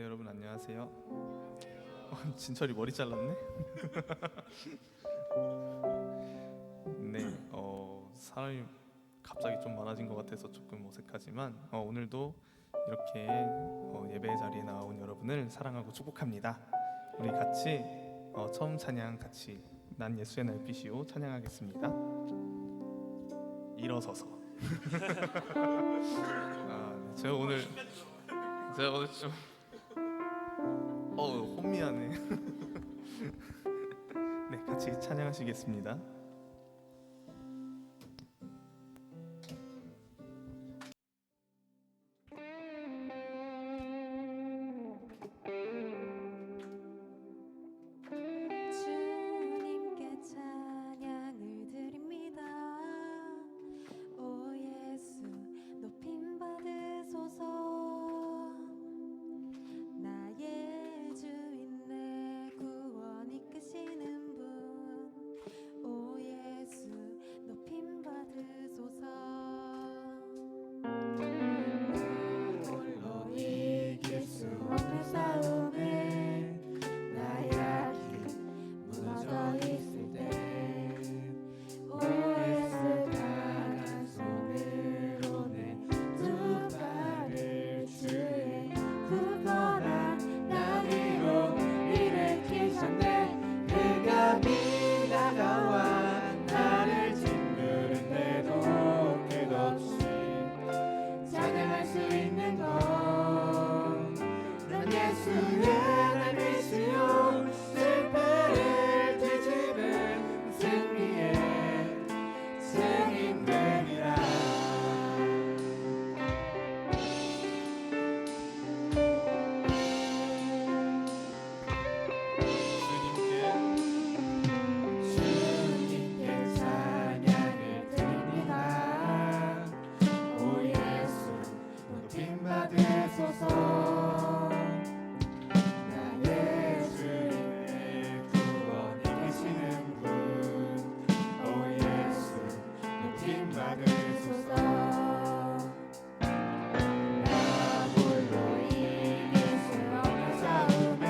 네, 여러분 안녕하세요. 진철이 머리 잘랐네? 네, 사람이 갑자기 좀 많아진 것 같아서 조금 어색하지만 오늘도 이렇게 예배 자리에 나온 여러분을 사랑하고 축복합니다. 우리 같이 처음 찬양 같이 난 예수의 날빛이요 찬양하겠습니다. 일어서서. 제가 오늘 좀 혼미하네. 네, 같이 찬양하시겠습니다. 주님께 찬양을 드립니다. 오 예수 높임 받으소서. 나의 주인 내 구원 이끄시는 분. 오 예수 높임 받으소서. 나 홀로 이길 수 없는 싸움에 나의 무너져 있을 때 오해스 강한 손으로 내 두 팔을 주의 굳건한 다리로 일으키셨네. 그가 비다가와 나를 짓누른데도 끝없이 찬양할 수 있는 건 난 예수의 날빛이요 실패를 뒤집은 승리의 증인되리라. 주님께 찬양을 드립니다. 오 예수 높임 받으소서. 나의 주님 내 구원 이끄시는 분. 오 예수 높임 받으소서. 나 홀로 이길 수 없는 싸움에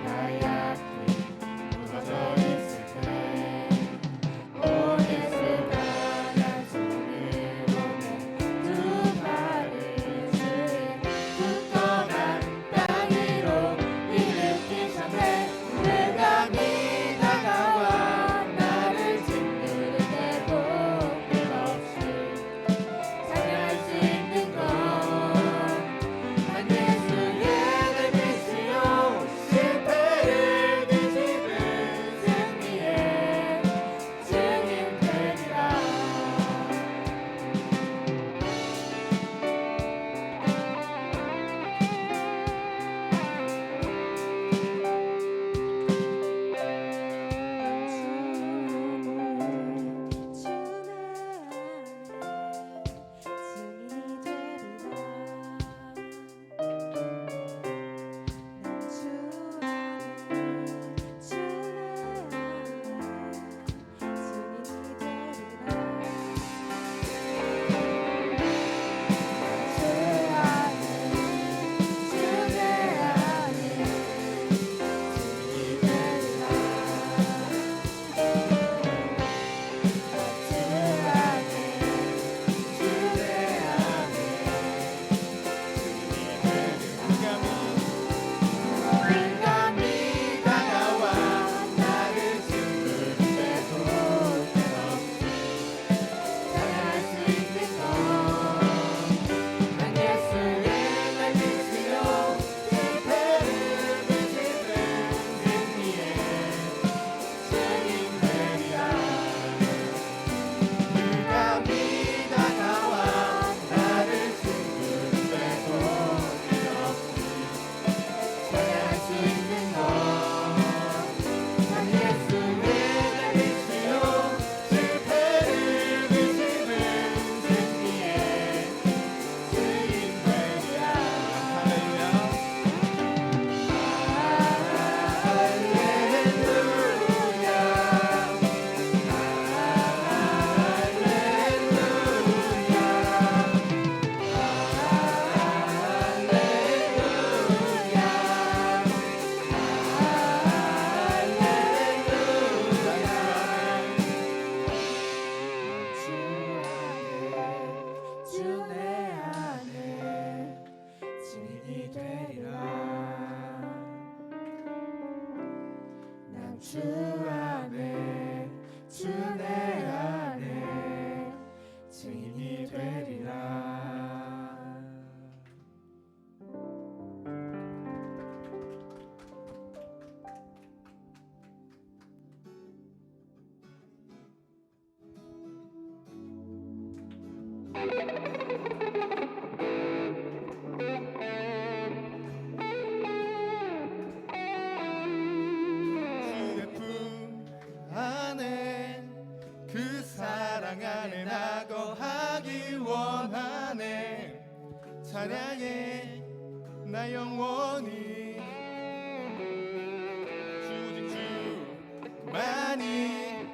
나의 약해 무너져 있을 때 오 예수 강한 손으로 내 두 발을 주의 주 안에 주 내 안에 증인이 되리라. 주의 품 안에 그 사랑 안에 나 거하기 원하네. 찬양해 나 영원히 주만이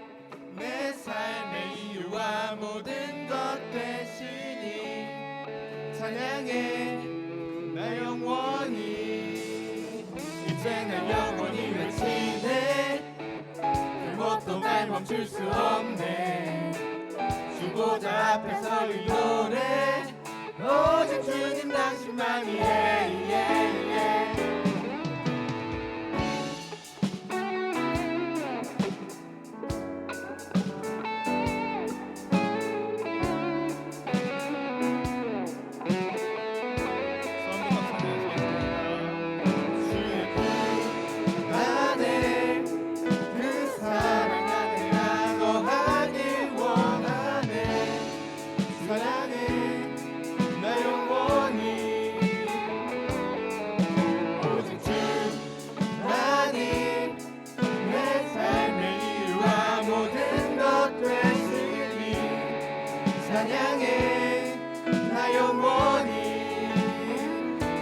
내 삶의 이유와 모든 것 되시니 찬양해 나 영원히 이제 나 영원히 외치네. 그것도 날 멈출 수 없네. 주보자 앞에서 이 노래 오직 주님 당신만이에. 찬양해 나 영원히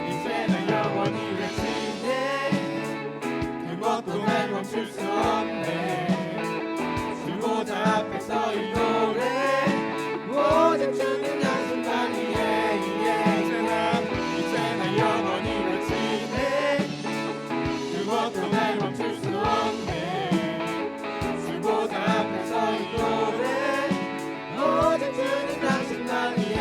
이제 나 영원히 외치네. 그것도 날 멈출 수 없네. 주보자 앞에서 이 노래 오직 주님 당신만이에. 이제 나 영원히 외치네. 그것도 날 멈출 수 없네. 주보자 앞에서 이 노래 오직 주님 당신만이에.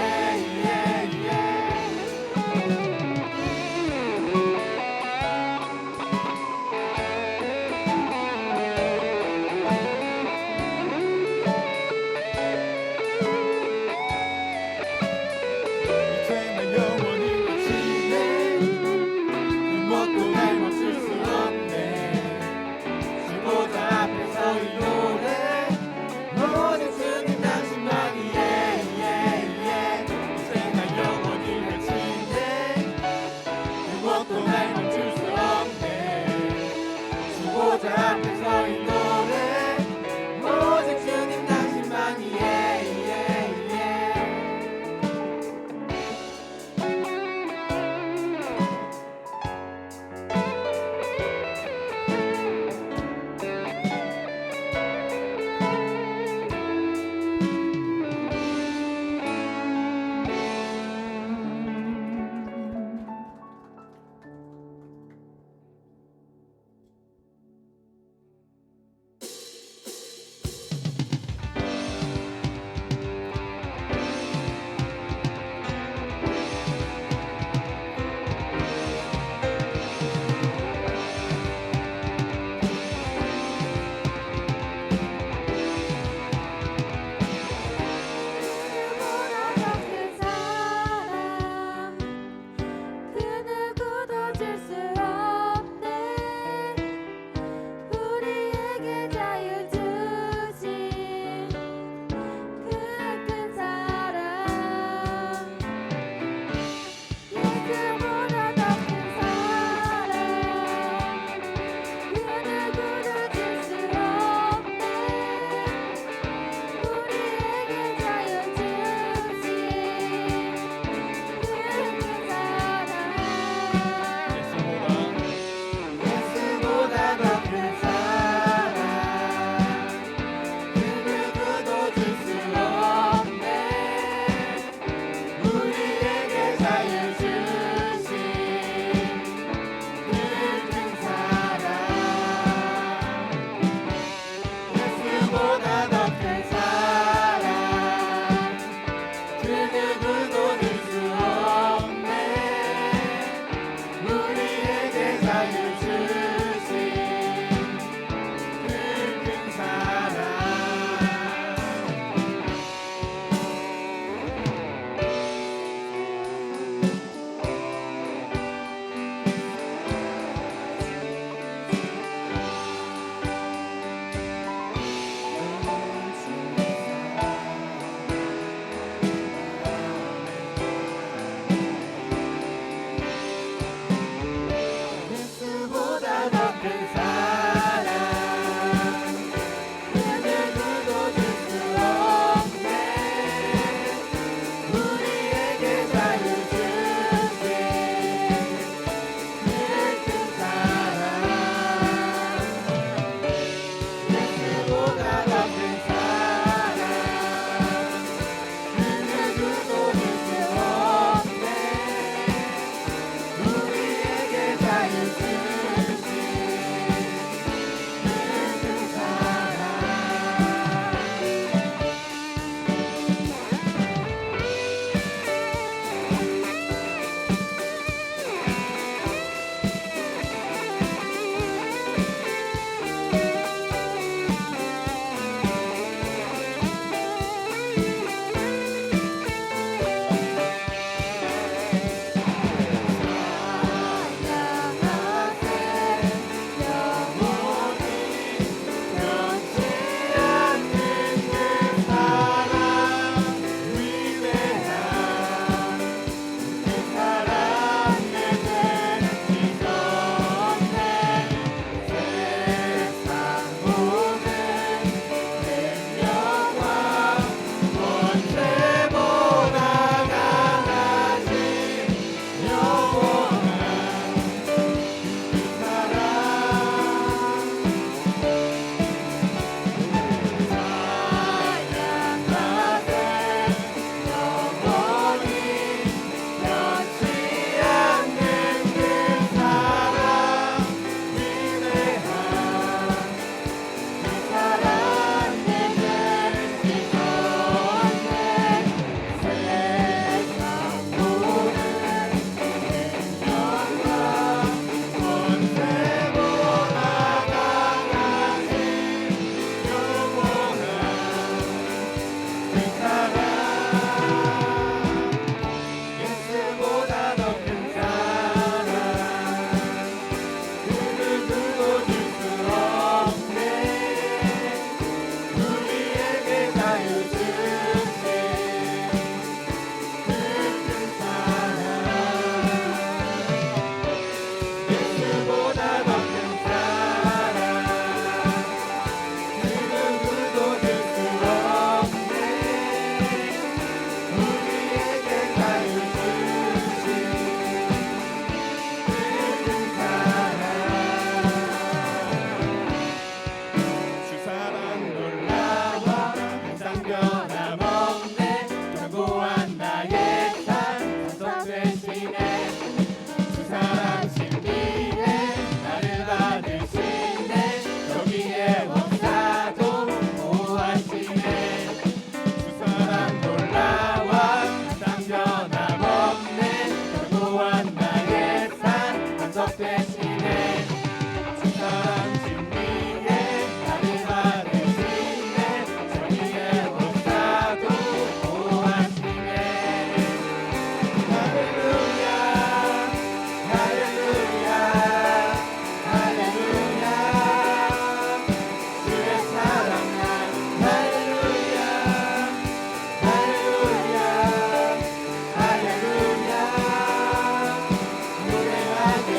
되시네 주 사랑 준비해 나를 받으시네 저희의 목사도 보호하시네 할렐루야 할렐루야 할렐루야 주의 사랑 난 할렐루야 할렐루야 할렐루야 노래하게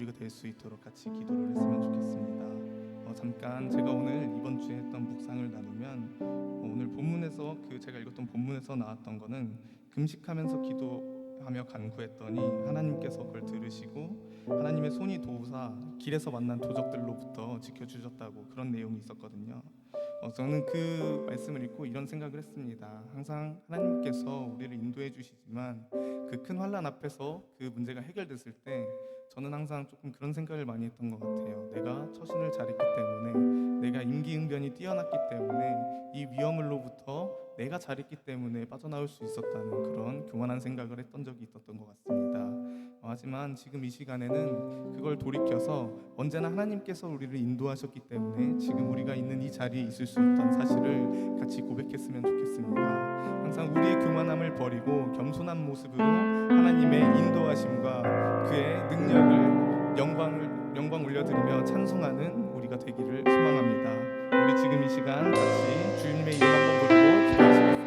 우리가 될 수 있도록 같이 기도를 했으면 좋겠습니다. 잠깐 제가 오늘 이번 주에 했던 묵상을 나누면 오늘 본문에서 제가 읽었던 본문에서 나왔던 거는 금식하면서 기도하며 간구했더니 하나님께서 그걸 들으시고 하나님의 손이 도우사 길에서 만난 도적들로부터 지켜주셨다고 그런 내용이 있었거든요. 저는 그 말씀을 읽고 이런 생각을 했습니다. 항상 하나님께서 우리를 인도해 주시지만 그 큰 환난 앞에서 그 문제가 해결됐을 때 저는 항상 조금 그런 생각을 많이 했던 것 같아요. 내가 처신을 잘했기 때문에, 내가 임기응변이 뛰어났기 때문에, 이 위험으로부터 내가 잘했기 때문에 빠져나올 수 있었다는 그런 교만한 생각을 했던 적이 있었던 것 같습니다. 하지만 지금 이 시간에는 그걸 돌이켜서 언제나 하나님께서 우리를 인도하셨기 때문에 지금 우리가 있는 이 자리에 있을 수 있던 사실을 같이 고백했으면 좋겠습니다. 항상 우리의 교만함을 버리고 겸손한 모습으로 하나님의 인도하심과 그의 능력을 영광 올려드리며 찬송하는 우리가 되기를 소망합니다. 우리 지금 이 시간 같이 주님의 이름 한번 부르고 기도하시겠습니다.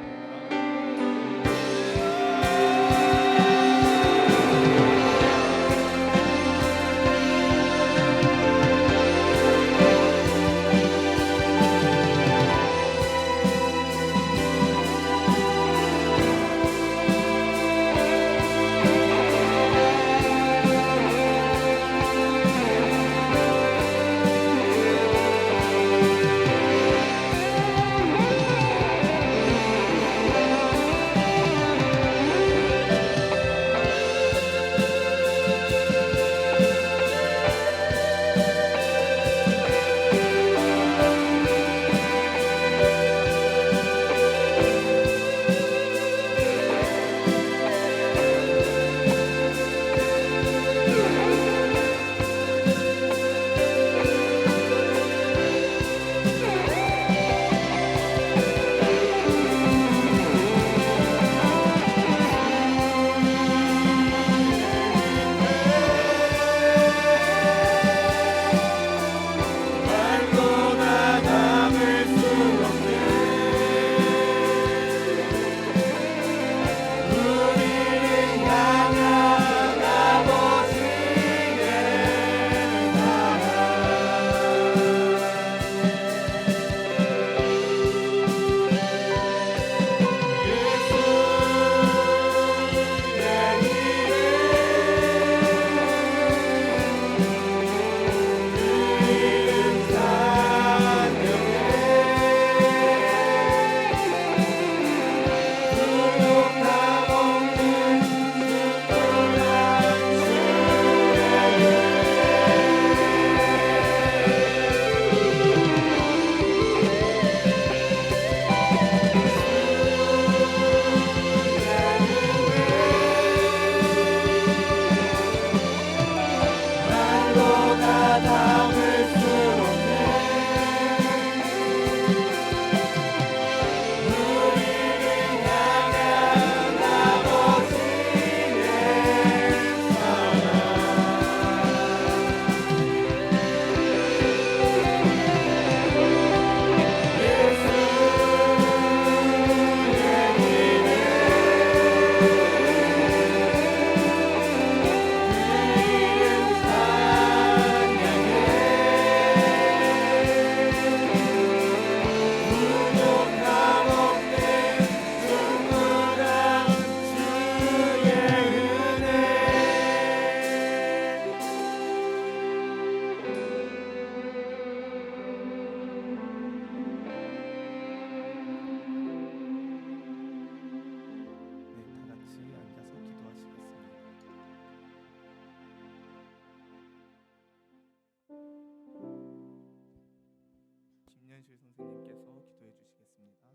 김현실 선생님께서 기도해 주시겠습니다.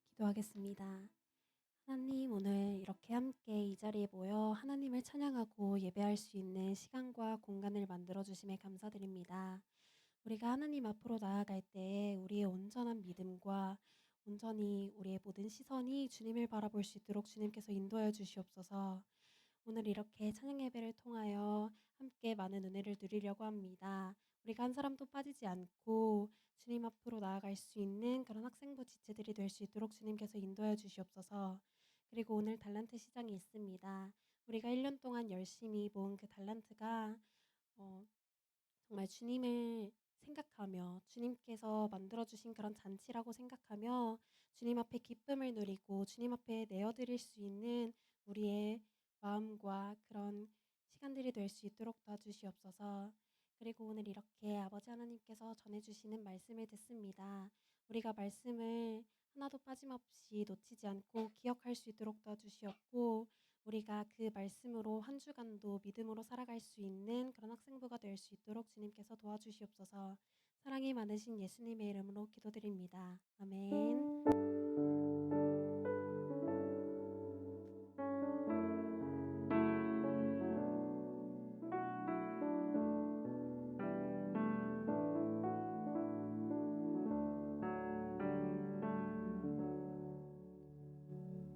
기도하겠습니다. 하나님, 오늘 이렇게 함께 이 자리에 모여 하나님을 찬양하고 예배할 수 있는 시간과 공간을 만들어 주심에 감사드립니다. 우리가 하나님 앞으로 나아갈 때에 우리의 온전한 믿음과 온전히 우리의 모든 시선이 주님을 바라볼 수 있도록 주님께서 인도하여 주시옵소서. 오늘 이렇게 찬양 예배를 통하여 함께 많은 은혜를 누리려고 합니다. 우리가 한 사람도 빠지지 않고 주님 앞으로 나아갈 수 있는 그런 학생부 지체들이 될 수 있도록 주님께서 인도하여 주시옵소서. 그리고 오늘 달란트 시장이 있습니다. 우리가 1년 동안 열심히 모은 그 달란트가 어, 정말 주님을 생각하며 주님께서 만들어 주신 그런 잔치라고 생각하며 주님 앞에 기쁨을 누리고 주님 앞에 내어드릴 수 있는 우리의 마음과 그런 시간들이 될 수 있도록 도와주시옵소서. 그리고 오늘 이렇게 아버지 하나님께서 전해주시는 말씀을 듣습니다. 우리가 말씀을 하나도 빠짐없이 놓치지 않고 기억할 수 있도록 도와주시옵고 우리가 그 말씀으로 한 주간도 믿음으로 살아갈 수 있는 그런 학생부가 될 수 있도록 주님께서 도와주시옵소서. 사랑이 많으신 예수님의 이름으로 기도드립니다. 아멘.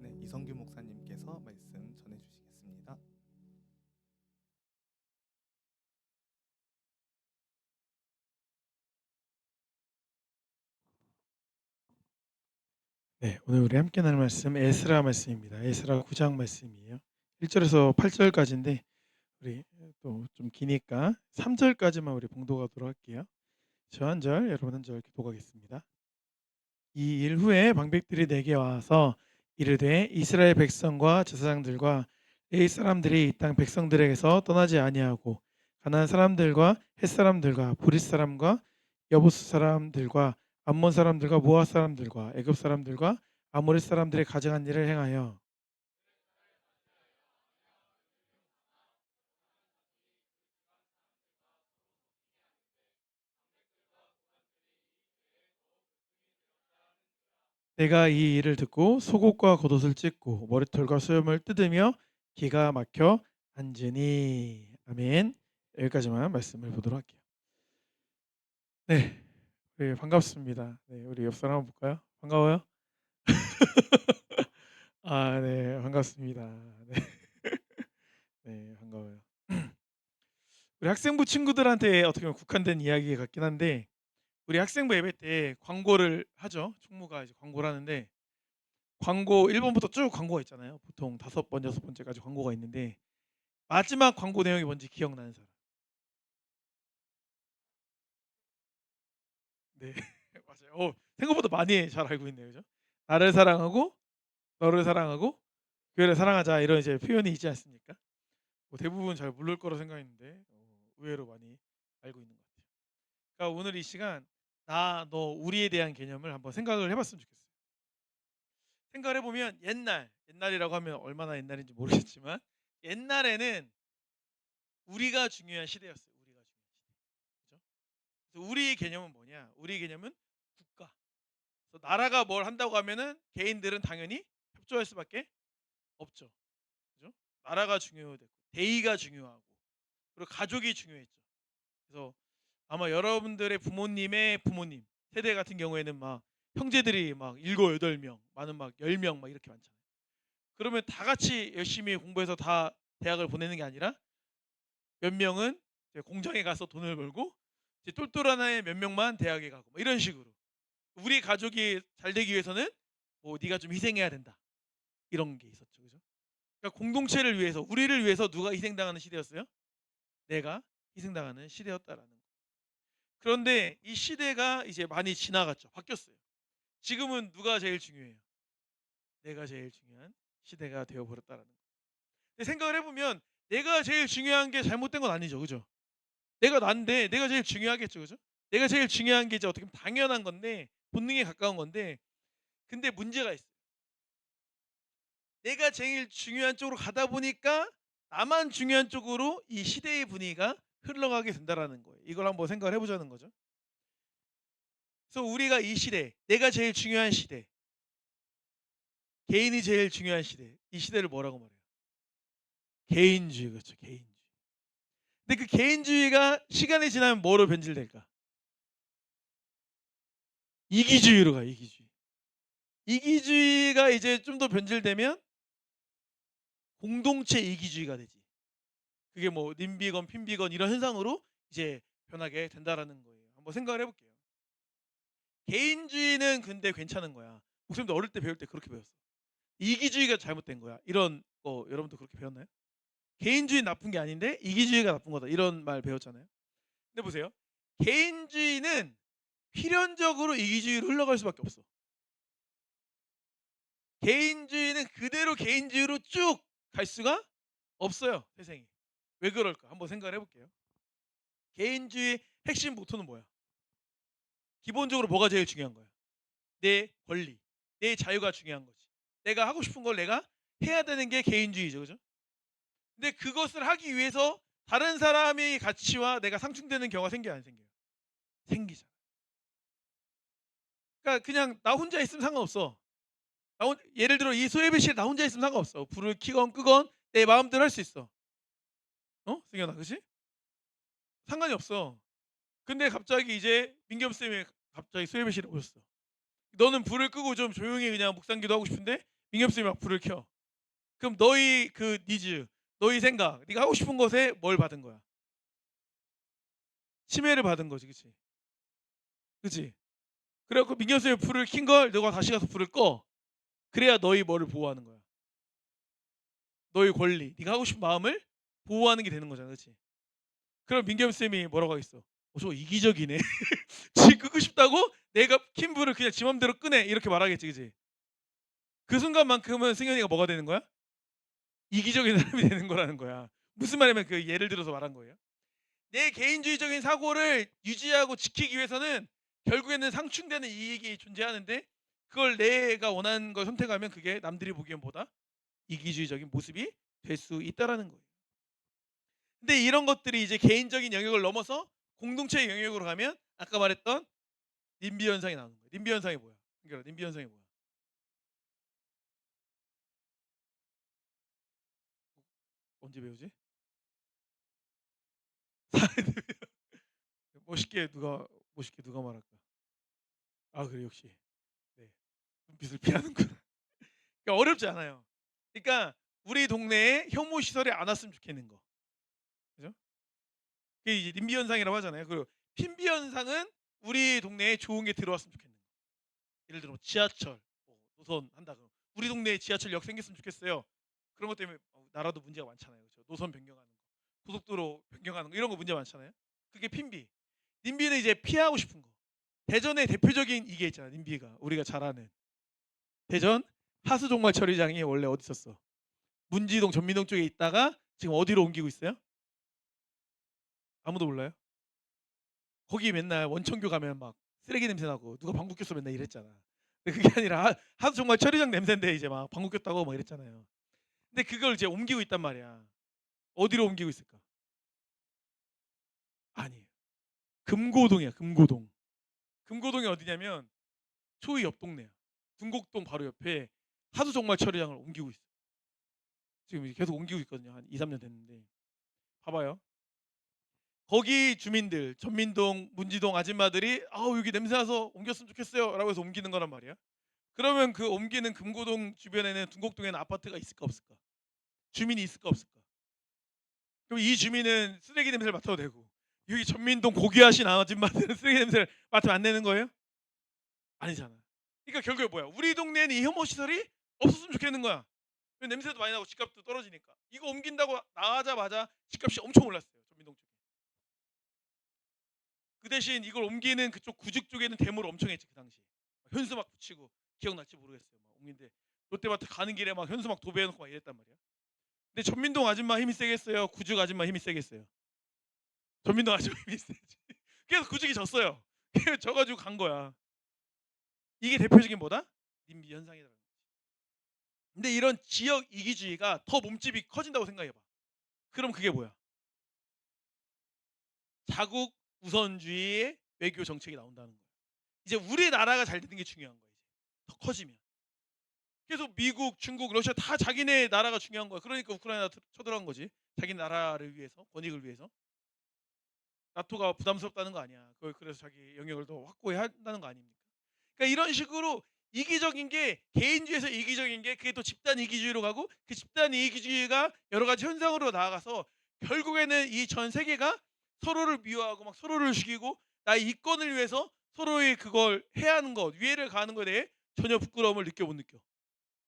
네, 이성규 목사님께서 말씀 전해 주시겠습니다. 네, 오늘 우리 함께 나눌 말씀 에스라 말씀입니다. 에스라 9장 말씀이에요. 1절에서 8절까지인데 우리 또 좀 기니까 3절까지만 우리 봉독하도록 할게요. 저 한 절, 여러분 한 절 기도하겠습니다. 이 일 후에 방백들이 내게 와서 이르되 이스라엘 백성과 제사장들과 레위 사람들이 이 땅 백성들에게서 떠나지 아니하고 가나안 사람들과 헷 사람들과 브릿 사람과 여부스 사람들과 암몬 사람들과 모압 사람들과 애굽 사람들과 아모리 사람들의 가증한 일을 행하여 내가 이 일을 듣고 속옷과 겉옷을 찢고 머리털과 수염을 뜯으며 기가 막혀 앉으니 아멘. 여기까지만 말씀을 보도록 할게요. 네, 우리 반갑습니다. 네, 우리 옆 사람 한번 볼까요? 반가워요? 아, 네, 반갑습니다. 네, 네, 반가워요. 우리 학생부 친구들한테 어떻게 보면 국한된 이야기 같긴 한데 우리 학생부 예배 때 광고를 하죠. 총무가 이제 광고를 하는데 광고 1번부터 쭉 광고가 있잖아요. 보통 5번, 6번째까지 광고가 있는데 마지막 광고 내용이 뭔지 기억나는 사람? 네, 맞아요. 생각보다 많이 잘 알고 있네요, 그죠? 나를 사랑하고 너를 사랑하고 교회를 사랑하자 이런 이제 표현이 있지 않습니까? 뭐 대부분 잘 모를 거라 생각했는데 의외로 많이 알고 있는 것 같아요. 그러니까 오늘 이 시간 나, 너, 우리에 대한 개념을 한번 생각을 해봤으면 좋겠어요. 생각을 해보면 옛날이라고 하면 얼마나 옛날인지 모르겠지만 옛날에는 우리가 중요한 시대였어요. 우리가 중요한 시대. 그죠? 그래서 우리의 개념은 뭐냐? 우리의 개념은 국가. 그래서 나라가 뭘 한다고 하면은 개인들은 당연히 협조할 수밖에 없죠. 그죠? 나라가 중요했고 대의가 중요하고 그리고 가족이 중요했죠. 그래서 아마 여러분들의 부모님의 부모님 세대 같은 경우에는 막 형제들이 막 7, 8명, 많은 막 10명 막 이렇게 많잖아요. 그러면 다 같이 열심히 공부해서 다 대학을 보내는 게 아니라 몇 명은 이제 공장에 가서 돈을 벌고 이제 똘똘한 애 몇 명만 대학에 가고 뭐 이런 식으로 우리 가족이 잘 되기 위해서는 뭐 네가 좀 희생해야 된다 이런 게 있었죠, 그죠? 그러니까 공동체를 위해서 우리를 위해서 누가 희생당하는 시대였어요? 내가 희생당하는 시대였다라는 거. 그런데 이 시대가 이제 많이 지나갔죠, 바뀌었어요. 지금은 누가 제일 중요해요? 내가 제일 중요한 시대가 되어버렸다라는 거. 근데 생각을 해보면 내가 제일 중요한 게 잘못된 건 아니죠, 그죠? 내가 난데 내가 제일 중요하겠죠, 그죠? 내가 제일 중요한 게 이제 어떻게 보면 당연한 건데 본능에 가까운 건데 근데 문제가 있어요. 내가 제일 중요한 쪽으로 가다 보니까 나만 중요한 쪽으로 이 시대의 분위기가 흘러가게 된다라는 거예요. 이걸 한번 생각을 해보자는 거죠. 그래서 우리가 이 시대, 내가 제일 중요한 시대, 개인이 제일 중요한 시대, 이 시대를 뭐라고 말해요? 개인주의, 그렇죠, 개인주의. 근데 그 개인주의가 시간이 지나면 뭐로 변질될까? 이기주의로 가요, 이기주의. 이기주의가 이제 좀 더 변질되면 공동체 이기주의가 되지. 그게 뭐 님비건 핀비건 이런 현상으로 이제 변하게 된다라는 거예요. 한번 생각을 해볼게요. 개인주의는 근데 괜찮은 거야. 목사님도 어릴 때 배울 때 그렇게 배웠어. 이기주의가 잘못된 거야. 이런 거 여러분도 그렇게 배웠나요? 개인주의 나쁜 게 아닌데 이기주의가 나쁜 거다. 이런 말 배웠잖아요. 근데 보세요. 개인주의는 필연적으로 이기주의로 흘러갈 수밖에 없어. 개인주의는 그대로 개인주의로 쭉 갈 수가 없어요. 세상이. 왜 그럴까? 한번 생각을 해볼게요. 개인주의의 핵심 모토는 뭐야? 기본적으로 뭐가 제일 중요한 거야? 내 권리, 내 자유가 중요한 거지. 내가 하고 싶은 걸 내가 해야 되는 게 개인주의죠, 그죠? 근데 그것을 하기 위해서 다른 사람의 가치와 내가 상충되는 경우가 생겨요, 안 생겨요? 생기잖아. 그러니까 그냥 나 혼자 있으면 상관없어. 예를 들어 이 소예배실에 나 혼자 있으면 상관없어. 불을 켜건 끄건 내 마음대로 할 수 있어. 승현아, 그렇지? 상관이 없어. 근데 갑자기 이제 민겸 쌤이 갑자기 소예배실에 오셨어. 너는 불을 끄고 좀 조용히 그냥 묵상기도 하고 싶은데 민겸 쌤이 막 불을 켜. 그럼 너희 그 니즈, 너희 생각, 네가 하고 싶은 것에 뭘 받은 거야? 침해를 받은 거지, 그렇지? 그렇지? 그래갖고 민겸 쌤이 불을 킨 걸 너가 다시 가서 불을 꺼. 그래야 너희 뭐를 보호하는 거야? 너희 권리, 네가 하고 싶은 마음을 보호하는 게 되는 거잖아, 그렇지? 그럼 민겸 쌤이 뭐라고 하겠어? 저거 이기적이네. 지 끄고 싶다고 내가 킨 불을 그냥 지 맘대로 끄네 이렇게 말하겠지, 그렇지? 그 순간만큼은 승현이가 뭐가 되는 거야? 이기적인 사람이 되는 거라는 거야. 무슨 말이냐면 그 예를 들어서 말한 거예요. 내 개인주의적인 사고를 유지하고 지키기 위해서는 결국에는 상충되는 이익이 존재하는데 그걸 내가 원하는 걸 선택하면 그게 남들이 보기엔 보다 이기주의적인 모습이 될 수 있다라는 거예요. 근데 이런 것들이 이제 개인적인 영역을 넘어서 공동체의 영역으로 가면 아까 말했던 님비 현상이 나오는 거예요. 님비 현상이 뭐야? 그러니까 님비 현상이 뭐야? 언제 배우지? 멋있게 누가 말할까? 아 그래 역시. 네. 눈빛을 피하는구나. 그러니까 어렵지 않아요. 그러니까 우리 동네에 혐오 시설이 안 왔으면 좋겠는 거. 그죠? 그게 이제 님비 현상이라고 하잖아요. 그리고 핀비 현상은 우리 동네에 좋은 게 들어왔으면 좋겠는 거. 예를 들어 뭐 지하철, 노선 한다 그럼 우리 동네에 지하철역 생겼으면 좋겠어요. 그런 것 때문에 나라도 문제가 많잖아요. 그렇죠? 노선 변경하는 거, 고속도로 변경하는 거 이런 거 문제 많잖아요. 그게 핀비. 님비는 이제 피하고 싶은 거. 대전의 대표적인 이게 있잖아. 님비가 우리가 잘 아는 대전 하수종말 처리장이 원래 어디 있었어? 문지동 전미동 쪽에 있다가 지금 어디로 옮기고 있어요? 아무도 몰라요? 거기 맨날 원청교 가면 막 쓰레기 냄새 나고 누가 방구 꼈어 맨날 이랬잖아. 근데 그게 아니라 하수종말 처리장 냄새인데 이제 막 방구 꼈다고 막 이랬잖아요. 근데 그걸 이제 옮기고 있단 말이야. 어디로 옮기고 있을까? 아니에요. 금고동이야. 금고동. 금고동이 어디냐면 초이 옆 동네야. 둔곡동 바로 옆에 하수종말 처리장을 옮기고 있어. 지금 계속 옮기고 있거든요. 한 2, 3년 됐는데. 봐봐요. 거기 주민들, 전민동, 문지동 아줌마들이 아우 여기 냄새 나서 옮겼으면 좋겠어요라고 해서 옮기는 거란 말이야. 그러면 그 옮기는 금고동 주변에는 둔곡동에는 아파트가 있을까 없을까? 주민이 있을까 없을까? 그럼 이 주민은 쓰레기 냄새를 맡아도 되고 여기 전민동 고귀하신 아줌마들은 쓰레기 냄새를 맡으면 안 되는 거예요? 아니잖아. 그러니까 결국에 뭐야? 우리 동네에는 이 혐오 시설이 없었으면 좋겠는 거야. 냄새도 많이 나고 집값도 떨어지니까 이거 옮긴다고 나가자마자 집값이 엄청 올랐어요. 전민동 쪽에. 그 대신 이걸 옮기는 그쪽 구직 쪽에는 데모를 엄청 했지 그 당시. 현수 막 붙이고 기억날지 모르겠어요. 막 옮긴데 롯데마트 가는 길에 막 현수 막 도배해놓고 막 이랬단 말이야. 근데 전민동 아줌마 힘이 세겠어요? 구직 아줌마 힘이 세겠어요? 전민동 아줌마 힘이 세지. 그래서 구직이 졌어요. 그래서 져가지고 간 거야. 이게 대표적인 뭐다? 님비 현상이다. 근데 이런 지역 이기주의가 더 몸집이 커진다고 생각해봐. 그럼 그게 뭐야? 자국 우선주의의 외교 정책이 나온다는 거야. 이제 우리나라가 잘 되는 게 중요한 거야. 이제 더 커지면. 계속 미국, 중국, 러시아 다 자기네 나라가 중요한 거야. 그러니까 우크라이나 쳐들어간 거지. 자기 나라를 위해서, 권익을 위해서. 나토가 부담스럽다는 거 아니야. 그래서 자기 영역을 더 확고히 한다는 거 아닙니까? 그러니까 이런 식으로 이기적인 게 개인주의에서 이기적인 게 그게 또 집단 이기주의로 가고 그 집단 이기주의가 여러 가지 현상으로 나아가서 결국에는 이 전 세계가 서로를 미워하고 막 서로를 죽이고 나의 이권을 위해서 서로의 그걸 해야 하는 것, 위해를 가하는 것에 대해 전혀 부끄러움을 느껴 못 느껴.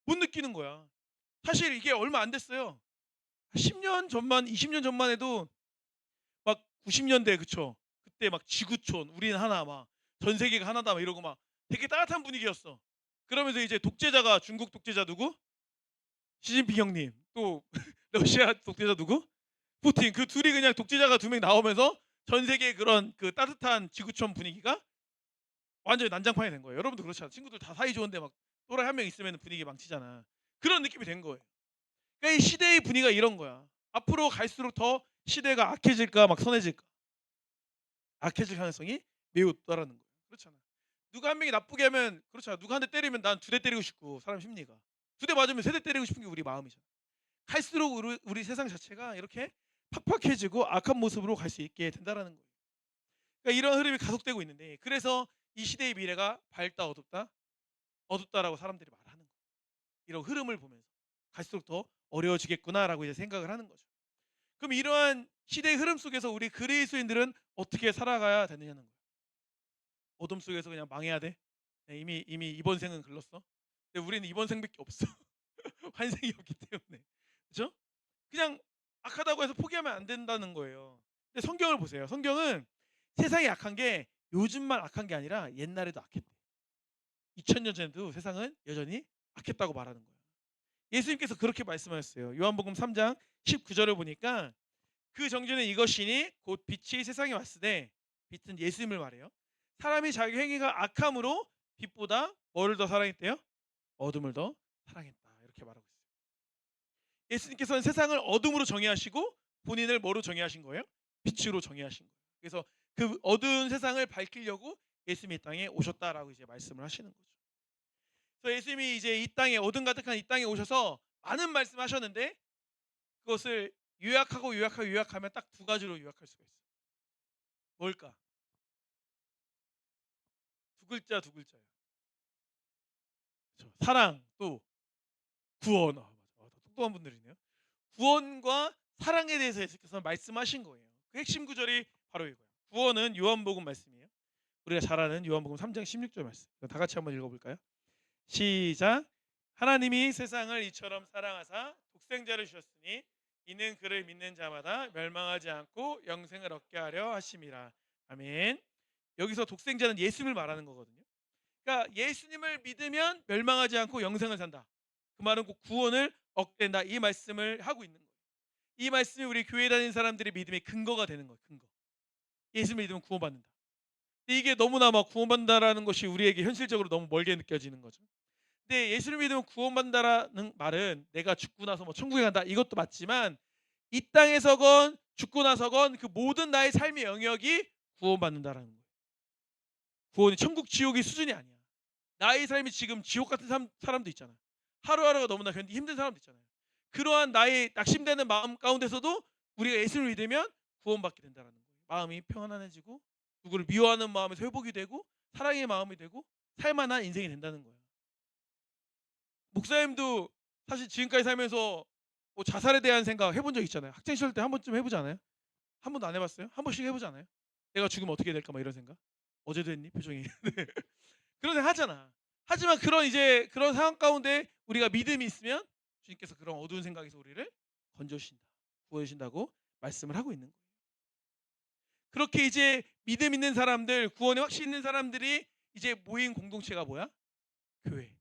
못 느끼는 거야. 사실 이게 얼마 안 됐어요. 10년 전만, 20년 전만 해도 막 90년대 그쵸? 그때 막 지구촌, 우리는 하나 막 전 세계가 하나다 막 이러고 막 되게 따뜻한 분위기였어. 그러면서 이제 독재자가 중국 독재자 누구? 시진핑 형님. 또 러시아 독재자 누구? 푸틴. 그 둘이 그냥 독재자가 두 명 나오면서 전 세계 그런 그 따뜻한 지구촌 분위기가 완전히 난장판이 된 거예요. 여러분도 그렇잖아요. 친구들 다 사이 좋은데 막 또라이 한 명 있으면 분위기 망치잖아. 그런 느낌이 된 거예요. 그러니까 이 시대의 분위기가 이런 거야. 앞으로 갈수록 더 시대가 악해질까 막 선해질까? 악해질 가능성이 매우 높다라는 거예요. 그렇잖아. 누가 한 명이 나쁘게 하면 그렇잖아. 누가 한 대 때리면 난 두 대 때리고 싶고 사람 심리가. 두 대 맞으면 세 대 때리고 싶은 게 우리 마음이잖아. 갈수록 우리 세상 자체가 이렇게 팍팍해지고 악한 모습으로 갈 수 있게 된다라는 거예요. 그러니까 이런 흐름이 가속되고 있는데 그래서 이 시대의 미래가 밝다 어둡다? 어둡다라고 사람들이 말하는 거예요. 이런 흐름을 보면서 갈수록 더 어려워지겠구나라고 이제 생각을 하는 거죠. 그럼 이러한 시대의 흐름 속에서 우리 그리스도인들은 어떻게 살아가야 되느냐는 거예요. 어둠 속에서 그냥 망해야 돼? 네, 이미 이번 생은 글렀어. 근데 우리는 이번 생밖에 없어. 환생이 없기 때문에. 그렇죠? 그냥 악하다고 해서 포기하면 안 된다는 거예요. 근데 성경을 보세요. 성경은 세상이 악한 게 요즘만 악한 게 아니라 옛날에도 악했대. 2000년 전에도 세상은 여전히 악했다고 말하는 거예요. 예수님께서 그렇게 말씀하셨어요. 요한복음 3장 19절을 보니까 그 정죄는 이것이니 곧 빛이 세상에 왔으되 빛은 예수님을 말해요. 사람이 자기 행위가 악함으로 빛보다 뭐를 더 사랑했대요? 어둠을 더 사랑했다. 이렇게 말하고 있어요. 예수님께서는 세상을 어둠으로 정의하시고 본인을 뭐로 정의하신 거예요? 빛으로 정의하신 거예요. 그래서 그 어두운 세상을 밝히려고 예수님이 이 땅에 오셨다라고 이제 말씀을 하시는 거죠. 그래서 예수님이 이제 이 땅에 어둠 가득한 이 땅에 오셔서 많은 말씀하셨는데 그것을 요약하면 딱 두 가지로 요약할 수가 있어요. 뭘까? 두 글자예요. 그렇죠. 사랑 또 구원. 맞아. 더 똑똑한 분들이네요. 구원과 사랑에 대해서 예수께서 말씀하신 거예요. 그 핵심 구절이 바로 이거예요. 구원은 요한복음 말씀이에요. 우리가 잘 아는 요한복음 3장 16절 말씀. 다 같이 한번 읽어볼까요? 시작. 하나님이 세상을 이처럼 사랑하사 독생자를 주셨으니 이는 그를 믿는 자마다 멸망하지 않고 영생을 얻게 하려 하심이라. 아멘. 여기서 독생자는 예수님을 말하는 거거든요. 그러니까 예수님을 믿으면 멸망하지 않고 영생을 산다. 그 말은 곧 구원을 얻게 된다. 이 말씀을 하고 있는 거예요. 이 말씀이 우리 교회 다니는 사람들의 믿음의 근거가 되는 거예요. 근거. 예수를 믿으면 구원받는다. 근데 이게 너무나 막 구원받는다라는 것이 우리에게 현실적으로 너무 멀게 느껴지는 거죠. 근데 예수를 믿으면 구원받는다라는 말은 내가 죽고 나서 뭐 천국에 간다 이것도 맞지만 이 땅에서건 죽고 나서건 그 모든 나의 삶의 영역이 구원받는다라는 거예요. 구원이 천국 지옥의 수준이 아니야. 나의 삶이 지금 지옥 같은 사람도 있잖아. 하루하루가 너무나 견디기 힘든 사람도 있잖아요. 그러한 나의 낙심되는 마음 가운데서도 우리가 예수를 믿으면 구원받게 된다는 거예요. 마음이 평안해지고 누구를 미워하는 마음에서 회복이 되고 사랑의 마음이 되고 살만한 인생이 된다는 거예요. 목사님도 사실 지금까지 살면서 뭐 자살에 대한 생각 해본 적 있잖아요. 학창 시절 때 한 번쯤 해보지 않아요? 한 번도 안 해봤어요? 한 번씩 해보지 않아요? 내가 죽으면 어떻게 될까 막 이런 생각? 어제도 했니? 표정이. 네. 그런 생각 하잖아. 하지만 그런 상황 가운데 우리가 믿음이 있으면 주님께서 그런 어두운 생각에서 우리를 건져주신다, 구원하신다고 말씀을 하고 있는 거예요. 그렇게 이제 믿음 있는 사람들, 구원에 확신 있는 사람들이 이제 모인 공동체가 뭐야? 교회.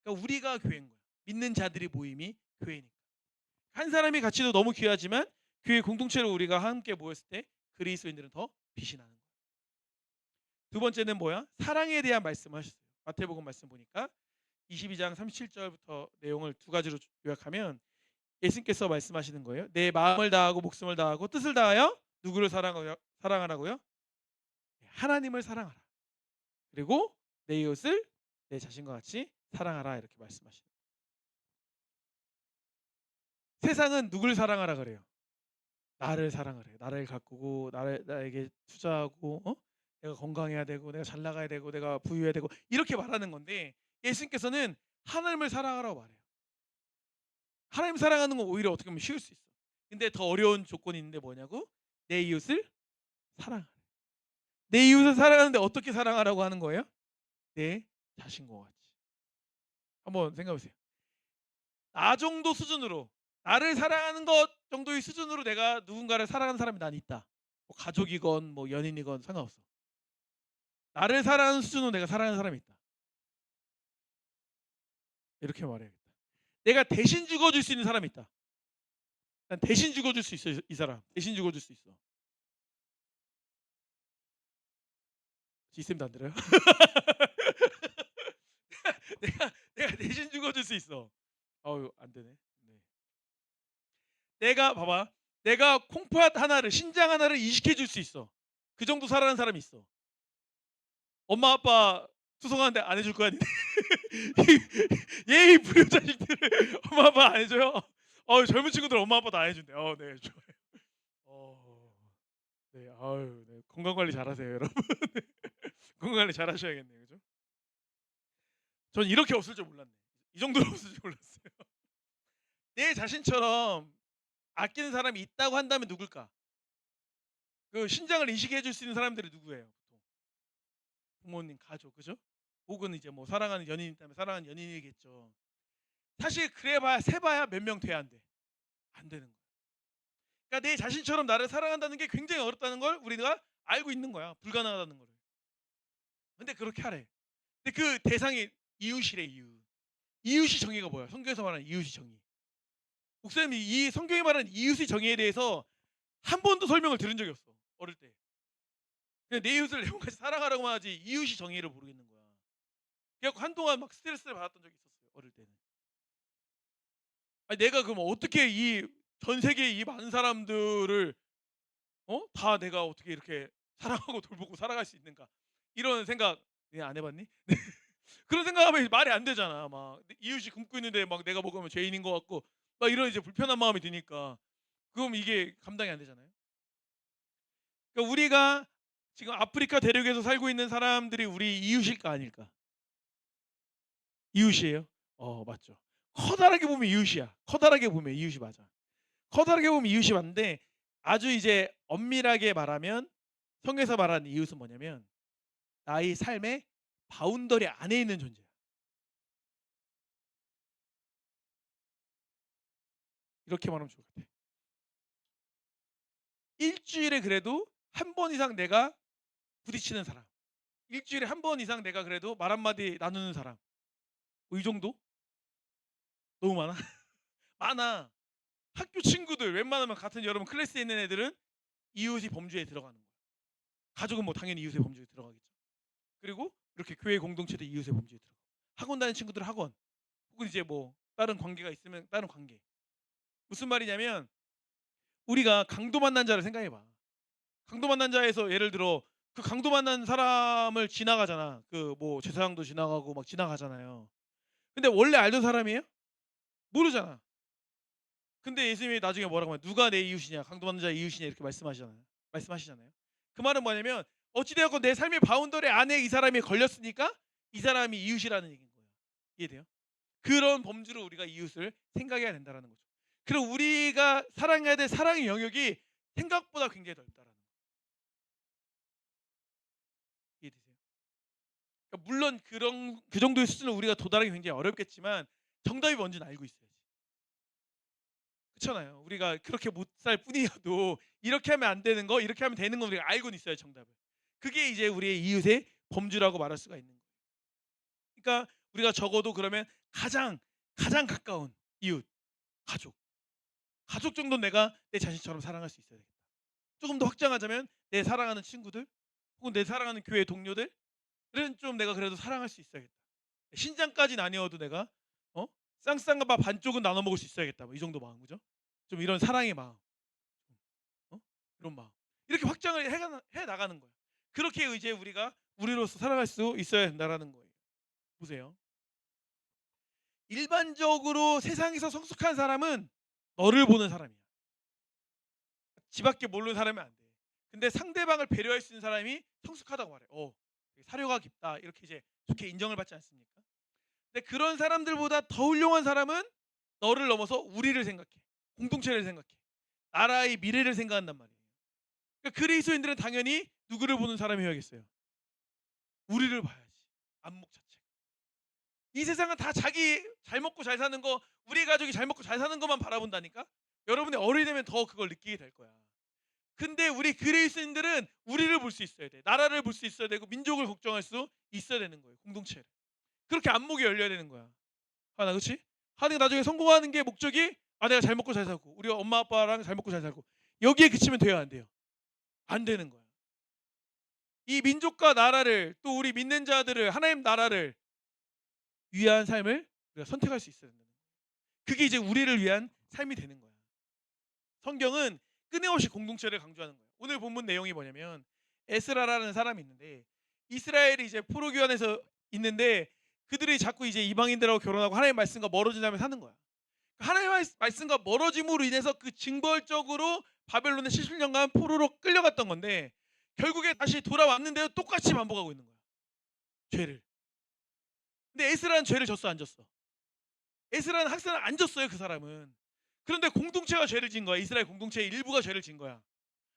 그러니까 우리가 교회인 거야. 믿는 자들이 모임이 교회니까. 한 사람의 가치도 너무 귀하지만 교회 공동체로 우리가 함께 모였을 때 그리스도인들은 더 빛이 나는 거야. 두 번째는 뭐야? 사랑에 대한 말씀을 하셨어요. 마태복음 말씀 보니까 22장 37절부터 내용을 두 가지로 요약하면 예수님께서 말씀하시는 거예요. 내 마음을 다하고 목숨을 다하고 뜻을 다하여 누구를 사랑하라고요? 하나님을 사랑하라. 그리고 내 이웃을 내 자신과 같이 사랑하라 이렇게 말씀하시는 거예요. 세상은 누구를 사랑하라 그래요? 나를 사랑하래. 나를 가꾸고 나에게 투자하고 내가 건강해야 되고 내가 잘 나가야 되고 내가 부유해야 되고 이렇게 말하는 건데 예수님께서는 하나님을 사랑하라고 말해요. 하나님 사랑하는 건 오히려 어떻게 보면 쉬울 수 있어. 근데 더 어려운 조건이 있는데 뭐냐고? 내 이웃을 사랑하래. 내 이웃을 사랑하는데 어떻게 사랑하라고 하는 거예요? 내 자신과 같이. 한번 생각해 보세요. 나 정도 수준으로 나를 사랑하는 것 정도의 수준으로 내가 누군가를 사랑하는 사람이 난 있다. 뭐 가족이건 뭐 연인이건 상관없어. 나를 사랑하는 수준으로 내가 사랑하는 사람이 있다. 이렇게 말해야겠다. 내가 대신 죽어줄 수 있는 사람이 있다. 난 대신 죽어줄 수 있어. 이 사람 대신 죽어줄 수 있어. 지쌤도 안 들어요? 내가 대신 죽어줄 수 있어. 어우 안 되네. 네. 내가 봐봐. 내가 콩팥 하나를 신장 하나를 이식해 줄 수 있어. 그 정도 사랑하는 사람이 있어. 엄마 아빠 투성하는데 안 해줄 거 아닌데. 예의 불효자식들을 엄마 아빠 안 해줘요? 젊은 친구들 엄마 아빠도 안 해준대. 네 좋아요. 네 아유 네. 건강 관리 잘하세요 여러분. 건강 관리 잘하셔야겠네요, 그죠? 전 이렇게 없을 줄 몰랐네. 이 정도로 없을 줄 몰랐어요. 내 자신처럼 아끼는 사람이 있다고 한다면 누굴까? 그 신장을 인식해 줄 수 있는 사람들이 누구예요? 보통 부모님, 가족, 그죠? 혹은 이제 뭐 사랑하는 연인이 있다면 사랑하는 연인이겠죠. 사실 그래봐야 세봐야 몇 명 돼야 안 돼. 안 되는 거야. 그러니까 내 자신처럼 나를 사랑한다는 게 굉장히 어렵다는 걸 우리가 알고 있는 거야. 불가능하다는 거를. 근데 그렇게 하래. 근데 그 대상이 이웃이래 이웃. 이웃이 정의가 뭐야? 성경에서 말하는 이웃이 정의. 목사님이 이 성경이 말하는 이웃의 정의에 대해서 한 번도 설명을 들은 적이 없어. 어릴 때. 그냥 내 이웃을 내 몸같이 사랑하라고만 하지 이웃이 정의를 모르겠는 거야. 그래서 한동안 막 스트레스를 받았던 적이 있었어요. 어릴 때는. 아니, 내가 그럼 어떻게 이 전 세계 이 많은 사람들을 다 내가 어떻게 이렇게 사랑하고 돌보고 살아갈 수 있는가? 이런 생각 안 해봤니? 그런 생각하면 말이 안 되잖아. 막 이웃이 굶고 있는데 막 내가 먹으면 죄인인 것 같고 막 이런 이제 불편한 마음이 드니까 그럼 이게 감당이 안 되잖아요. 그러니까 우리가 지금 아프리카 대륙에서 살고 있는 사람들이 우리 이웃일까 아닐까? 이웃이에요. 맞죠. 커다랗게 보면 이웃이야. 커다랗게 보면 이웃이 맞아. 커다랗게 보면 이웃이 맞는데 아주 이제 엄밀하게 말하면 성경에서 말하는 이웃은 뭐냐면 나의 삶의 바운더리 안에 있는 존재야. 이렇게 말하면 좋을 것 같아. 일주일에 그래도 한 번 이상 내가 부딪히는 사람. 일주일에 한 번 이상 내가 그래도 말 한마디 나누는 사람. 뭐이 정도? 너무 많아? 많아. 학교 친구들 웬만하면 같은 여러분 클래스에 있는 애들은 이웃이 범주에 들어가는 거야. 가족은 뭐 당연히 이웃의 범주에 들어가겠죠. 그리고 이렇게 교회 공동체도 이웃의 범주에 들어가. 학원 다니는 친구들은 학원. 혹은 이제 뭐 다른 관계가 있으면 다른 관계. 무슨 말이냐면 우리가 강도 만난 자를 생각해 봐. 강도 만난 자에서 예를 들어 그 강도 만난 사람을 지나가잖아. 그 뭐 제사장도 지나가고 막 지나가잖아요. 근데 원래 알던 사람이에요? 모르잖아. 근데 예수님이 나중에 뭐라고 하면 누가 내 이웃이냐 강도 만난 자의 이웃이냐 이렇게 말씀하시잖아요. 그 말은 뭐냐면 어찌되었건 내 삶의 바운더리 안에 이 사람이 걸렸으니까 이 사람이 이웃이라는 얘기인 거예요. 이해돼요? 그런 범주로 우리가 이웃을 생각해야 된다는 거죠. 그리고 우리가 사랑해야 될 사랑의 영역이 생각보다 굉장히 넓다라는 거. 이해되세요? 그러니까 물론 그 정도의 수준을 우리가 도달하기 굉장히 어렵겠지만 정답이 뭔지는 알고 있어야지. 그렇잖아요. 우리가 그렇게 못 살 뿐이어도 이렇게 하면 안 되는 거, 이렇게 하면 되는 거 우리가 알고는 있어요, 정답을. 그게 이제 우리의 이웃의 범주라고 말할 수가 있는 거예요. 그러니까 우리가 적어도 그러면 가장 가까운 이웃, 가족. 가족 정도 내가 내 자신처럼 사랑할 수 있어야 되겠다. 조금 더 확장하자면 내 사랑하는 친구들 혹은 내 사랑하는 교회 동료들은 좀 내가 그래도 사랑할 수 있어야겠다. 신장까지는 아니어도 내가 어? 쌍쌍과 반쪽은 나눠 먹을 수 있어야겠다. 뭐 이 정도 마음 그죠? 좀 이런 사랑의 마음, 이런 마음 이렇게 확장을 해 나가는 거예요. 그렇게 이제 우리가 우리로서 살아갈 수 있어야 된다라는 거예요. 보세요. 일반적으로 세상에서 성숙한 사람은 너를 보는 사람이야. 지밖에 모르는 사람이 안 돼. 근데 상대방을 배려할 수 있는 사람이 성숙하다고 말해. 되게 사려가 깊다. 이렇게 이제 좋게 인정을 받지 않습니까? 근데 그런 사람들보다 더 훌륭한 사람은 너를 넘어서 우리를 생각해. 공동체를 생각해. 나라의 미래를 생각한단 말이에요. 그러니까 그리스도인들은 당연히 누구를 보는 사람이어야겠어요? 우리를 봐야지. 안목 자체. 이 세상은 다 자기 잘 먹고 잘 사는 거, 우리 가족이 잘 먹고 잘 사는 것만 바라본다니까. 여러분이 어른이 되면 더 그걸 느끼게 될 거야. 근데 우리 그리스도인들은 우리를 볼 수 있어야 돼. 나라를 볼 수 있어야 되고 민족을 걱정할 수 있어야 되는 거예요. 공동체를. 그렇게 안목이 열려야 되는 거야. 하나, 그렇지? 하나가 나중에 성공하는 게 목적이 내가 잘 먹고 잘 살고 우리 엄마 아빠랑 잘 먹고 잘 살고 여기에 그치면 돼요, 안 돼요? 안 되는 거야. 이 민족과 나라를 또 우리 믿는 자들을 하나님 나라를 위한 삶을 우리가 선택할 수 있어야 된다는 거야. 그게 이제 우리를 위한 삶이 되는 거야. 성경은 끊임없이 공동체를 강조하는 거예요. 오늘 본문 내용이 뭐냐면 에스라라는 사람이 있는데 이스라엘이 이제 포로기환에서 있는데 그들이 자꾸 이제 이방인들하고 결혼하고 하나님의 말씀과 멀어지다면 사는 거야. 하나님의 말씀과 멀어짐으로 인해서 그 징벌적으로 바벨론의 70년간 포로로 끌려갔던 건데 결국에 다시 돌아왔는데도 똑같이 반복하고 있는 거야. 죄를. 근데 에스라는 죄를 졌어, 안 졌어? 에스라는 학살을 안 졌어요, 그 사람은. 그런데 공동체가 죄를 진 거야. 이스라엘 공동체의 일부가 죄를 진 거야.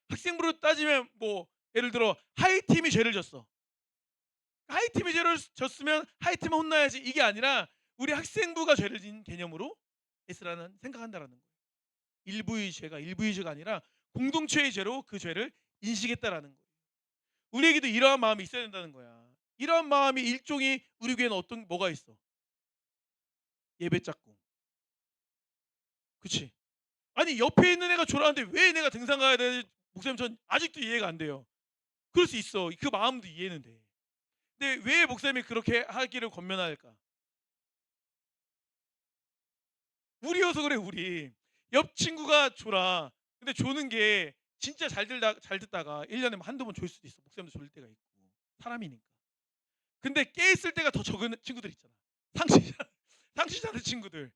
학생부로 따지면 뭐 예를 들어 하이팀이 죄를 졌어. 하이팀이 죄를 졌으면 하이팀은 혼나야지, 이게 아니라 우리 학생부가 죄를 진 개념으로 에스라는 생각한다라는 거예요. 일부의 죄가 아니라 공동체의 죄로 그 죄를 인식했다라는 거예요. 우리에게도 이러한 마음이 있어야 된다는 거야. 이러한 마음이 일종의 우리 교회는 뭐가 있어? 예배 짝꿍. 그치? 아니 옆에 있는 애가 졸았는데 왜 내가 등산 가야 되는지 목사님 전 아직도 이해가 안 돼요. 그럴 수 있어. 그 마음도 이해는 돼. 근데 왜 목사님이 그렇게 하기를 권면할까? 우리여서 그래, 우리. 옆 친구가 졸아. 근데 조는 게 진짜 잘 듣다가 1년에 한두 번 졸 수도 있어. 목사님도 졸릴 때가 있고. 사람이니까. 근데 깨 있을 때가 더 적은 친구들 있잖아. 상실자는 친구들.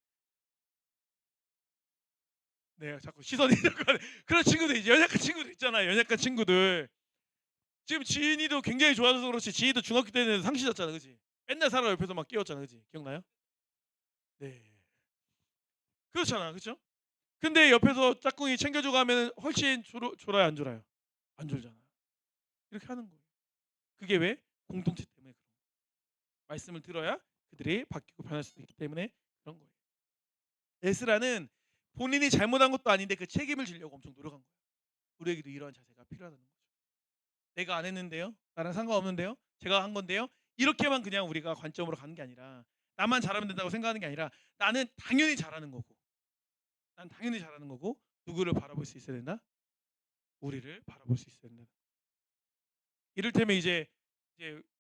네, 자꾸 시선이 자꾸 그런 친구들 이제 연약한 친구들 있잖아. 연약한 친구들. 지금 지인이도 굉장히 좋아져서 그렇지. 지인이도 중학교 때는 상실자잖아, 그렇지? 맨날 사람 옆에서 막 깨웠잖아, 그렇지? 기억나요? 네. 그렇잖아, 그렇죠? 근데 옆에서 짝꿍이 챙겨주고 하면 훨씬 졸아요, 안 졸아요? 안 졸잖아. 이렇게 하는 거예요. 그게 왜? 공동체 때문에 그런 거예요. 말씀을 들어야 그들이 바뀌고 변할 수도 있기 때문에 그런 거예요. 에스라는 본인이 잘못한 것도 아닌데 그 책임을 지려고 엄청 노력한 거예요. 우리에게도 이러한 자세가 필요하다는 거죠. 내가 안 했는데요? 나랑 상관없는데요? 제가 한 건데요? 이렇게만 그냥 우리가 관점으로 가는 게 아니라 나만 잘하면 된다고 생각하는 게 아니라 나는 당연히 잘하는 거고 난 당연히 잘하는 거고 누구를 바라볼 수 있어야 된다? 우리를 바라볼 수 있어야 된다. 이를테면 이제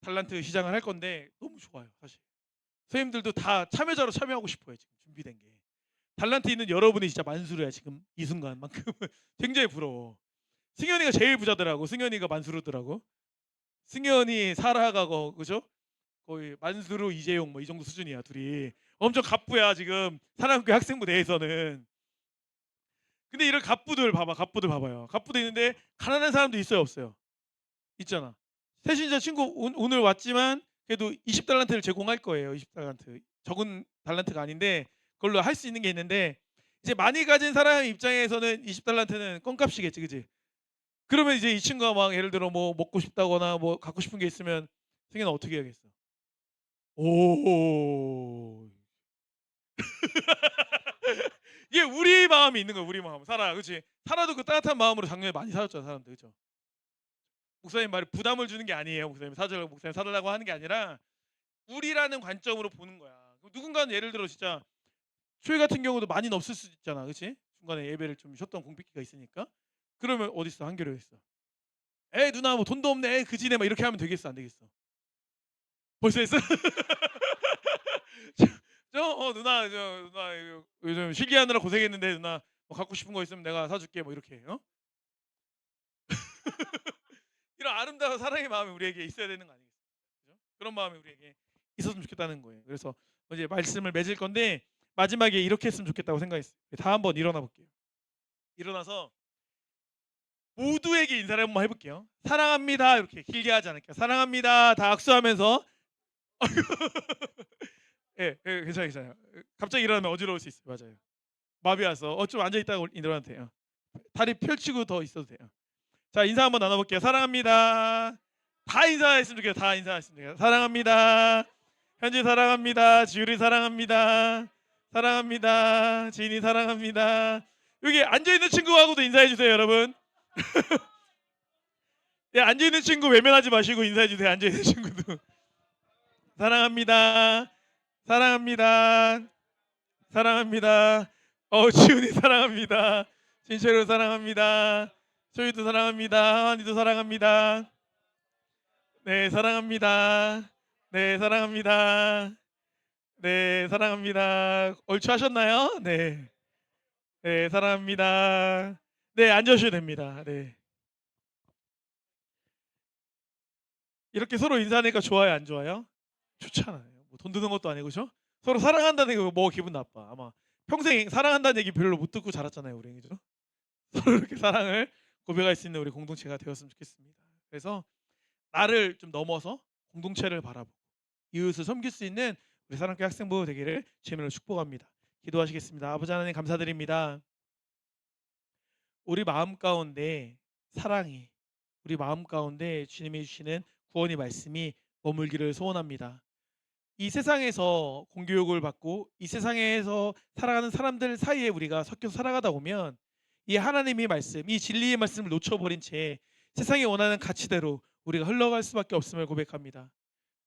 달란트 시장을 할 건데 너무 좋아요, 사실. 선생님들도 다 참여자로 참여하고 싶어요, 지금 준비된 게. 달란트 있는 여러분이 진짜 만수르야, 지금 이 순간만큼은. 굉장히 부러워. 승현이가 제일 부자더라고. 승현이가 만수르더라고. 승현이 사라가고 그죠? 거의 만수르 이재용 뭐 이 정도 수준이야, 둘이. 엄청 갑부야, 지금 사랑교회 학생부 내에서는. 근데 이런 갑부들 봐봐요. 갑부도 있는데 가난한 사람도 있어요, 없어요? 있잖아. 세신자 친구 오늘 왔지만 그래도 20달란트를 제공할 거예요. 20달란트. 적은 달란트가 아닌데 그걸로 할 수 있는 게 있는데 이제 많이 가진 사람 입장에서는 20달란트는 껌값이겠지, 그지? 그러면 이제 이 친구가 막 예를 들어 뭐 먹고 싶다거나 뭐 갖고 싶은 게 있으면 승현아 어떻게 해야겠어? 오. 이게 우리 마음이 있는 거야, 우리 마음. 살아, 그렇지? 살아도 그 따뜻한 마음으로 작년에 많이 살았잖아, 사람들, 그렇죠? 목사님 말에 부담을 주는 게 아니에요. 목사님 사달라고 하는 게 아니라 우리라는 관점으로 보는 거야. 누군가는 예를 들어 진짜 초회 같은 경우도 많이는 없을 수 있잖아, 그렇지? 중간에 예배를 좀 쉬었던 공백기가 있으니까. 그러면 어디 있어? 한겨레 있어. 에 누나 뭐 돈도 없네, 에 그지네, 막 이렇게 하면 되겠어, 안 되겠어? 벌써 했어? 누나 누나 이거 요즘 실기하느라 고생했는데 누나 뭐 갖고 싶은 거 있으면 내가 사줄게, 뭐 이렇게. 이런 아름다운 사랑의 마음이 우리에게 있어야 되는 거 아니겠어요? 그죠? 그런 마음이 우리에게 있었으면 좋겠다는 거예요. 그래서 이제 말씀을 맺을 건데 마지막에 이렇게 했으면 좋겠다고 생각했어요. 다 한번 일어나 볼게요. 일어나서 모두에게 인사를 한번 해볼게요. 사랑합니다. 이렇게 길게 하지 않을게요. 사랑합니다. 다 악수하면서. 예, 예, 괜찮아요. 갑자기 일어나면 어지러울 수 있어요. 맞아요. 마비 와서 좀 앉아 있다가 일어나도 돼요. 다리 펼치고 더 있어도 돼요. 자, 인사 한번 나눠볼게요. 사랑합니다. 다 인사했으면 좋겠어요. 다 인사했으면 좋겠어요. 사랑합니다. 현지 사랑합니다. 지율이 사랑합니다. 사랑합니다. 지인이 사랑합니다. 여기 앉아있는 친구하고도 인사해주세요, 여러분. 예, 앉아있는 친구 외면하지 마시고 인사해주세요. 앉아있는 친구도. 사랑합니다. 사랑합니다. 사랑합니다. 지훈이 사랑합니다. 진철이 사랑합니다. 소희도 사랑합니다. 하은이도 사랑합니다. 네, 사랑합니다. 네, 사랑합니다. 네, 사랑합니다. 얼추 하셨나요? 네. 네, 사랑합니다. 네, 앉으셔도 됩니다. 네. 이렇게 서로 인사하니까 좋아요, 안 좋아요? 좋잖아요. 뭐 돈 드는 것도 아니고, 그죠? 서로 사랑한다는 게 뭐 기분 나빠. 아마 평생 사랑한다는 얘기 별로 못 듣고 자랐잖아요, 우리. 그죠? 서로 이렇게 사랑을 고백할 수 있는 우리 공동체가 되었으면 좋겠습니다. 그래서 나를 좀 넘어서 공동체를 바라보고 이웃을 섬길 수 있는 우리 사랑교회 학생부 되기를 주님으로 축복합니다. 기도하시겠습니다. 아버지 하나님 감사드립니다. 우리 마음 가운데 사랑이, 우리 마음 가운데 주님이 주시는 구원의 말씀이 머물기를 소원합니다. 이 세상에서 공교육을 받고 이 세상에서 살아가는 사람들 사이에 우리가 섞여서 살아가다 보면 이 하나님의 말씀, 이 진리의 말씀을 놓쳐버린 채 세상이 원하는 가치대로 우리가 흘러갈 수밖에 없음을 고백합니다.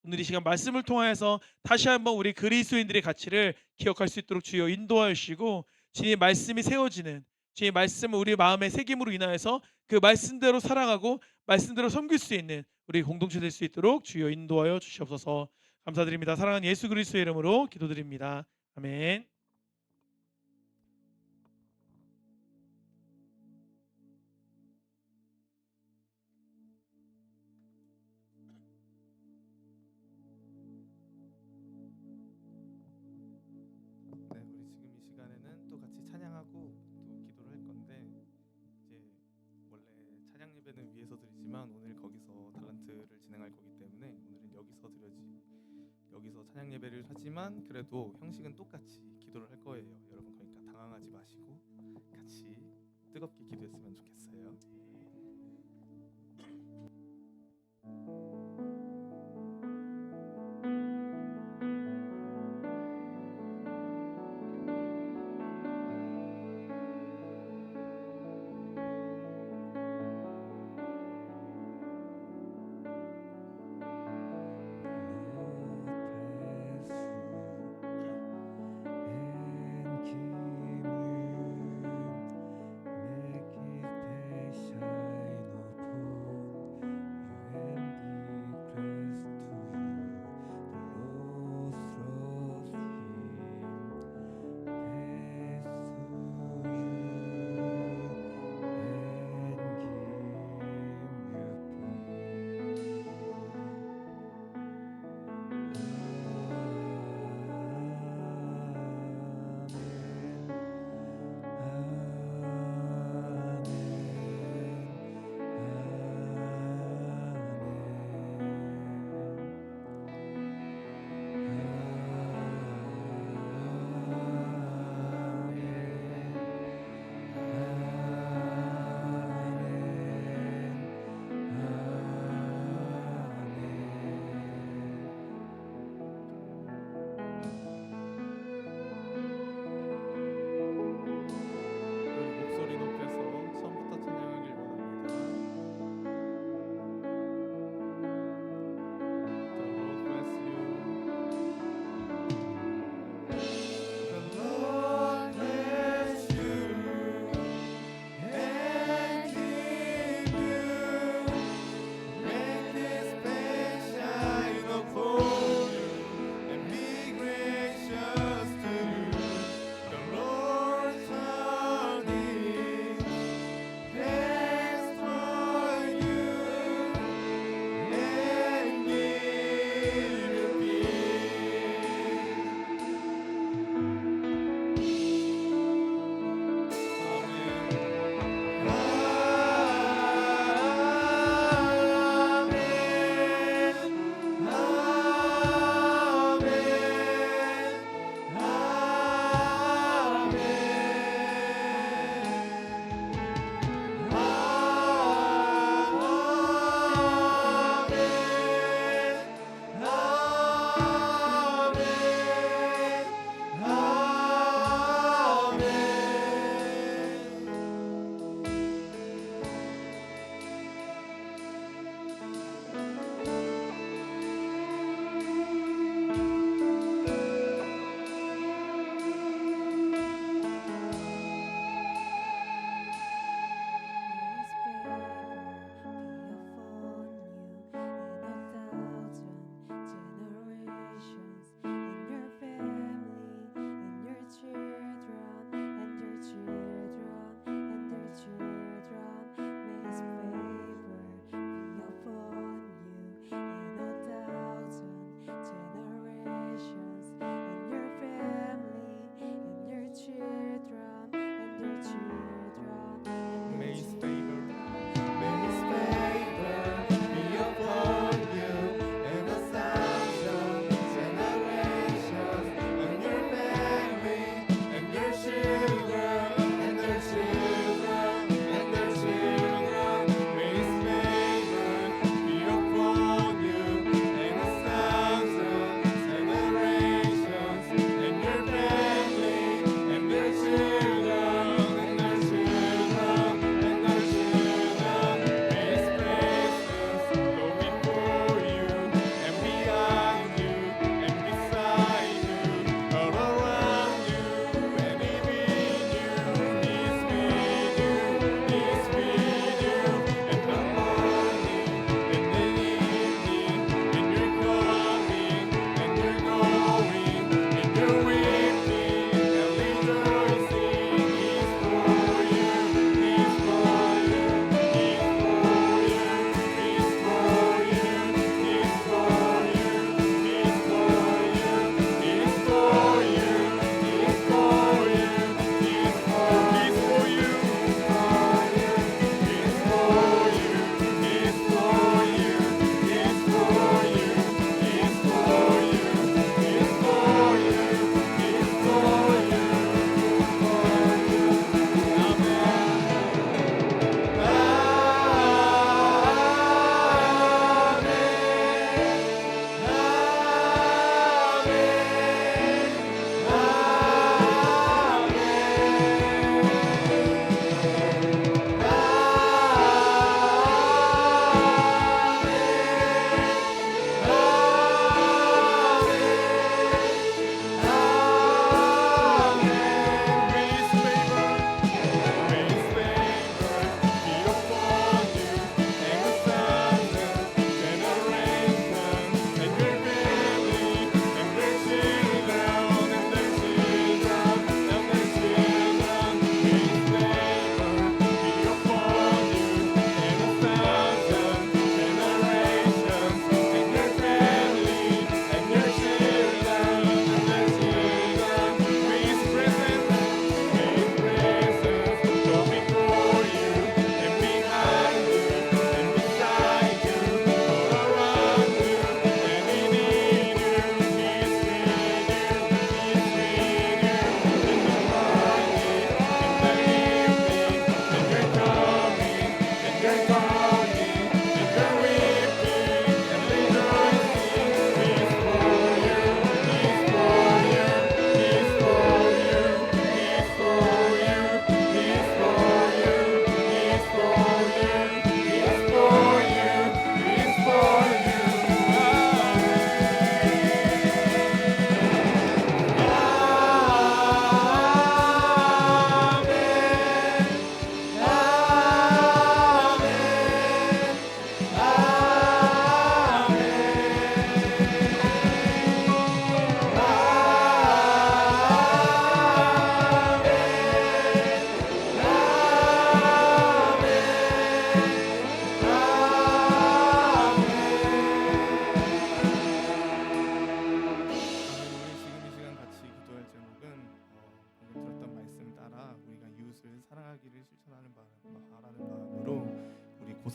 오늘 이 시간 말씀을 통하여서 다시 한번 우리 그리스도인들의 가치를 기억할 수 있도록 주여 인도하여 주시고 주님의 말씀이 세워지는 주님의 말씀을 우리 마음에 새김으로 인하여서 그 말씀대로 사랑하고 말씀대로 섬길 수 있는 우리 공동체 될 수 있도록 주여 인도하여 주시옵소서. 감사드립니다. 사랑하는 예수 그리스도의 이름으로 기도드립니다. 아멘. 네, 우리 지금 이 시간에는 또 같이 찬양하고 또 기도를 할 건데 이제 원래 찬양 예배는 위에서 드리지만 오늘 거기서 달란트를 진행할 거기 때문에 오늘은 여기서 찬양 예배를 하지만 그래도 형식은 똑같이 기도를 할 거예요. 여러분 그러니까 당황하지 마시고 같이 뜨겁게 기도했으면 좋겠어요. 내 곁에 서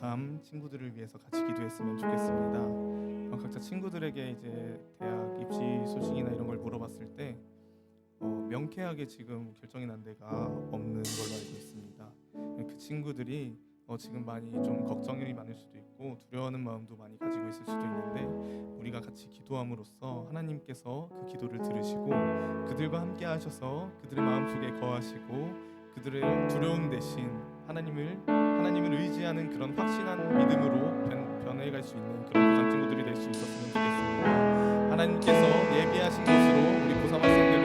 고3 친구들을 위해서 같이 기도했으면 좋겠습니다. 각자 친구들에게 이제 대학 입시 소식이나 이런 걸 물어봤을 때 명쾌하게 지금 결정이 난 데가 없는 걸로 알고 있습니다. 그 친구들이 지금 많이 좀 걱정이 많을 수도 있고 두려워하는 마음도 많이 가지고 있을 수도 있는데 우리가 같이 기도함으로써 하나님께서 그 기도를 들으시고 그들과 함께 하셔서 그들의 마음속에 거하시고 그들의 두려움 대신 하나님을 의지하는 그런 확신한 믿음으로 변해갈 수 있는 그런 고3 친구들이 될 수 있었으면 좋겠습니다. 하나님께서 예비하신 것으로 우리 고3 학생들을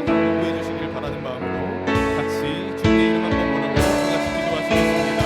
인도해 주시기를 바라는 마음으로 같이 주님의 이름 한번 부르고 같이 기도하시겠습니다.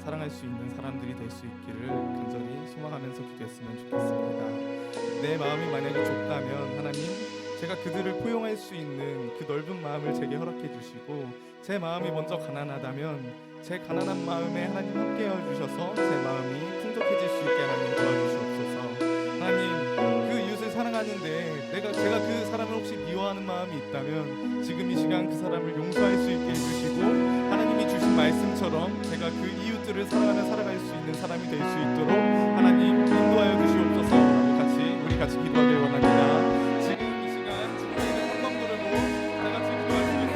사랑할 수 있는 사람들이 될 수 있기를 간절히 소망하면서 기도했으면 좋겠습니다. 내 마음이 만약에 좁다면 하나님, 제가 그들을 포용할 수 있는 그 넓은 마음을 제게 허락해 주시고, 제 마음이 먼저 가난하다면 제 가난한 마음에 하나님 함께해 주셔서 제 마음이 풍족해질 수 있게 하나님 도와주시옵소서. 하나님, 그 이웃을 사랑하는데 제가 그 사람을 혹시 미워하는 마음이 있다면 지금 이 시간 그 사람을 용서할 수 있게 해주시고, 하나님이 주신 말씀처럼 제가 그 이웃들을 사랑하며 살아갈 수 있는 사람이 될 수 있도록 하나님 인도하여 주시옵소서. 우리 같이 기도하길 원합니다. 지금 이 시간 주님의 이름 한번 부르고 다 같이 기도하시겠습니다.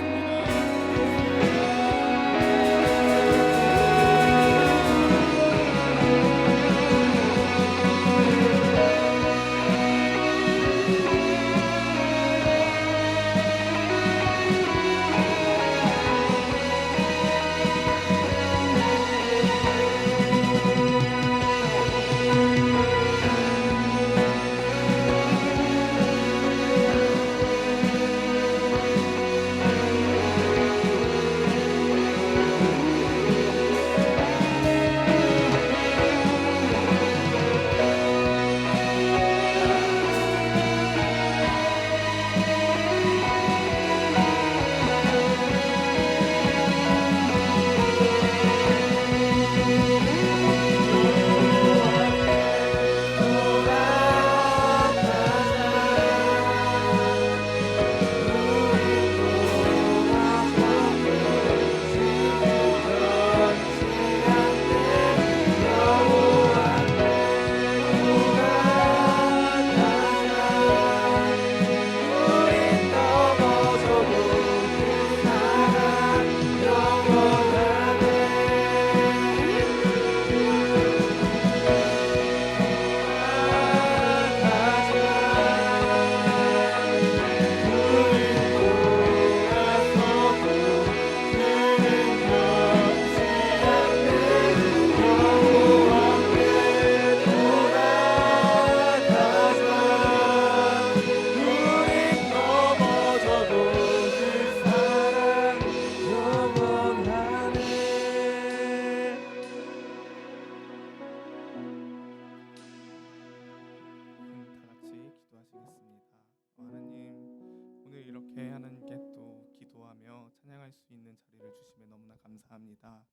감사합니다.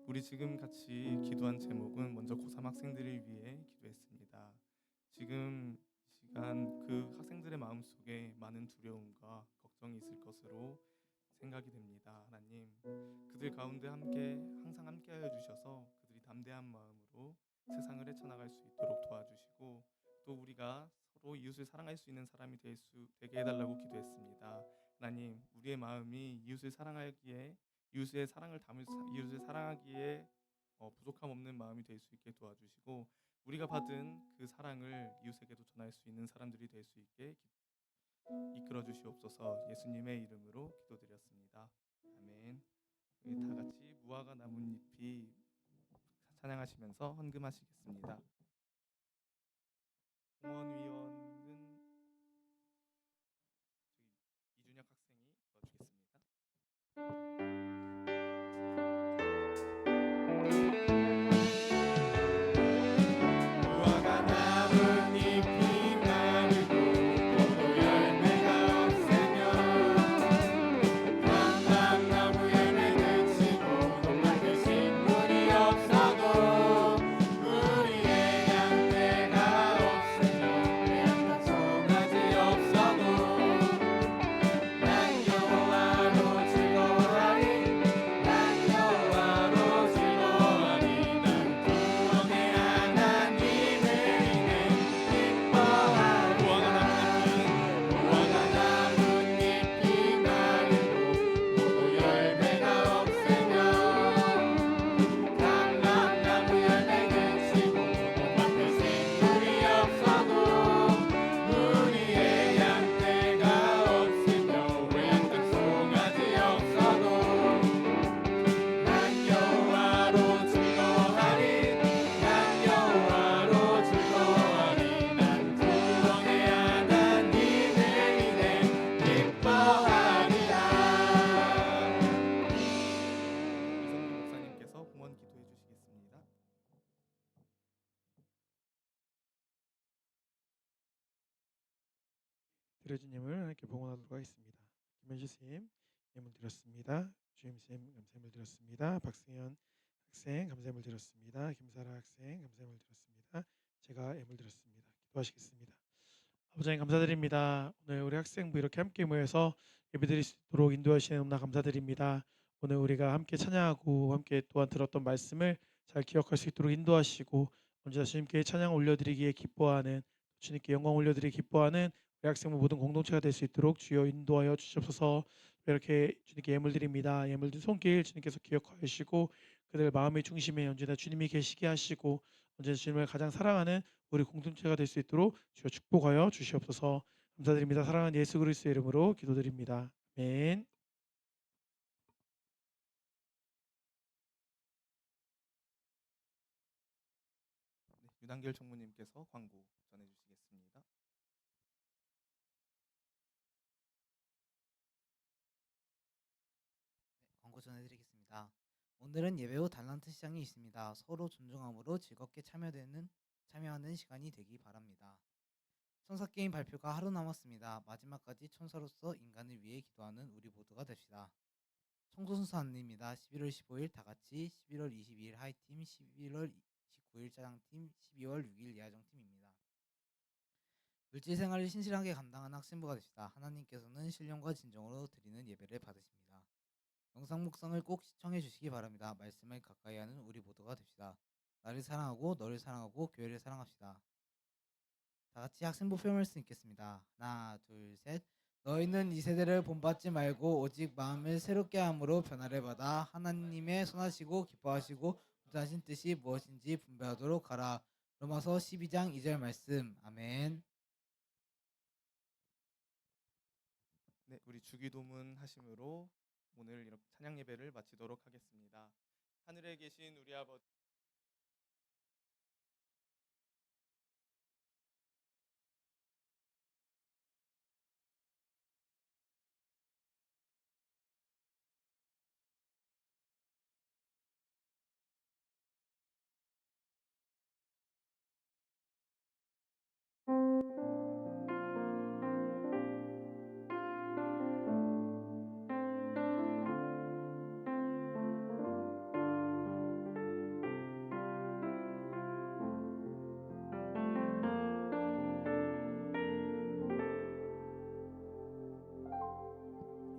우리 지금 같이 기도한 제목은 먼저 고3 학생들을 위해 기도했습니다. 지금 이 시간 그 학생들의 마음속에 많은 두려움과 걱정이 있을 것으로 생각이 됩니다. 하나님, 그들 가운데 항상 함께하여 주셔서 그들이 담대한 마음으로 세상을 헤쳐나갈 수 있도록 도와주시고, 또 우리가 서로 이웃을 사랑할 수 있는 사람이 되게 해달라고 기도했습니다. 하나님, 우리의 마음이 이웃을 사랑하기에 부족함 없는 마음이 될 수 있게 도와주시고, 우리가 받은 그 사랑을 이웃에게도 전할 수 있는 사람들이 될 수 있게 이끌어 주시옵소서. 예수님의 이름으로 기도드렸습니다. 아멘. 우리 다 같이 무화과 나뭇잎이 찬양하시면서 헌금하시겠습니다. 공원위원은 이준혁 학생이 도와주겠습니다. 드려주님을 하나님께 봉헌하도록 하겠습니다. 김현주 쌤 예물 드렸습니다. 주임 쌤 감사함을 드렸습니다. 박승현 학생 감사함을 드렸습니다. 김사라 학생 감사함을 드렸습니다. 제가 예물 드렸습니다. 기도하시겠습니다. 아버지 하나님 감사드립니다. 오늘 우리 학생부 이렇게 함께 모여서 예배드릴 수 있도록 인도하시는 너무나 감사드립니다. 오늘 우리가 함께 찬양하고 함께 또한 들었던 말씀을 잘 기억할 수 있도록 인도하시고 언제나 주님께 찬양 올려드리기에 기뻐하는 주님께 영광 올려드리기 기뻐하는 우리 학생부 모든 공동체가 될 수 있도록 주여 인도하여 주시옵소서. 이렇게 주님께 예물 드립니다. 예물 든 손길 주님께서 기억하시고 그들 마음의 중심에 언제나 주님이 계시게 하시고 언제나 주님을 가장 사랑하는 우리 공동체가 될 수 있도록 주여 축복하여 주시옵소서. 감사드립니다. 사랑하는 예수 그리스도의 이름으로 기도드립니다. 아멘. 네, 유단결 총무님께서 광고 전해주시겠습니다. 광고 전해드리겠습니다. 오늘은 예배 후 달란트 시장이 있습니다. 서로 존중함으로 즐겁게 참여하는 시간이 되기 바랍니다. 천사 게임 발표가 하루 남았습니다. 마지막까지 천사로서 인간을 위해 기도하는 우리 모두가 됩시다. 청소 순서 안내입니다. 11월 15일 다같이, 11월 22일 하이팀, 11월 19일 짜장팀, 12월 6일 예하정팀입니다. 물질 생활을 신실하게 감당하는 학생부가 됩시다. 하나님께서는 신령과 진정으로 드리는 예배를 받으십니다. 영상 묵상을 꼭 시청해 주시기 바랍니다. 말씀을 가까이 하는 우리 모두가 됩시다. 나를 사랑하고 너를 사랑하고 교회를 사랑합시다. 다 같이 학생부 표현 말씀 읽겠습니다. 하나, 둘, 셋. 너희는 이 세대를 본받지 말고 오직 마음을 새롭게 함으로 변화를 받아 하나님의 선하시고 기뻐하시고 무한하신 뜻이 무엇인지 분별하도록 하라. 로마서 12장 2절 말씀. 아멘. 네, 우리 주기도문 하심으로 오늘 이렇게 찬양 예배를 마치도록 하겠습니다. 하늘에 계신 우리 아버지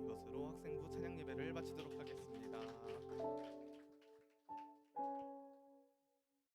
이것으로 학생부 찬양 예배를 마치도록 하겠습니다.